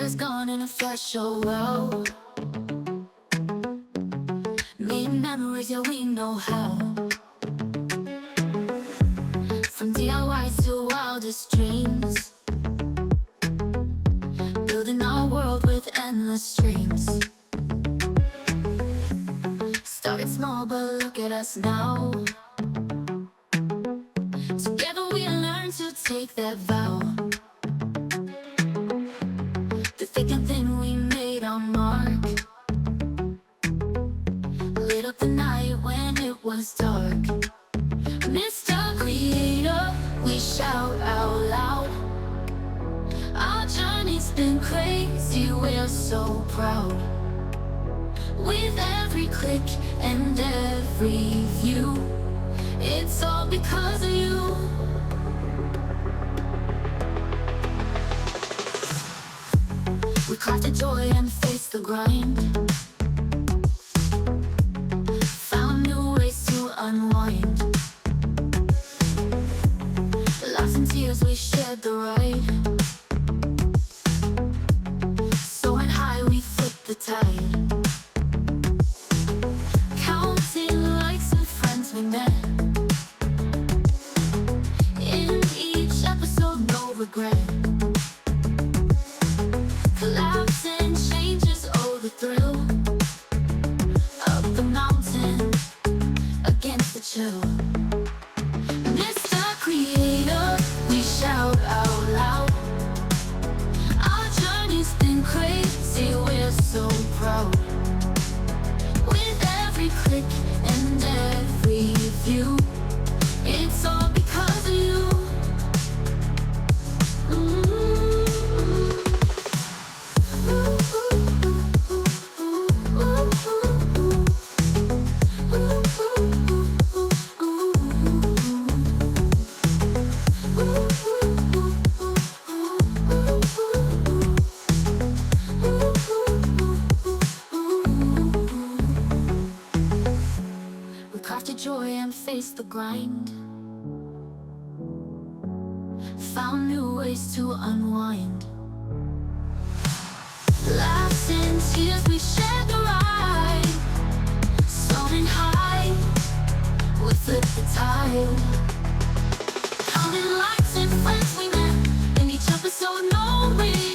is gone in a flash, oh wow. Made memories, yeah, we know how. From DIYs to wildest dreams, building our world with endless dreams. Started small, but look at us now. Together we learn to take that vow. The thick and thin, we made our mark. Lit up the night when it was dark. Mr. Creator, we shout out loud. Our journey's been crazy, we're so proud. With every click and every view, it's all because of you. We crafted joy and faced the grind. Found new ways to unwind. Laughs and tears, we shared the ride. Soaring high, we flipped the tide. Counting likes and friends we met. In each episode, no regret. Collapse and changes, oh the thrill. Up the mountain, against the chill. Mr. Creator, we shout out loud. Our journey's been crazy, we're so proud. With every click and every view, it's all because of you. We crafted joy and faced the grind. Found new ways to unwind. Laughs and tears, we shared the ride. Soaring high, we flipped the tide. Counting likes and friends we met. In each episode, no regret.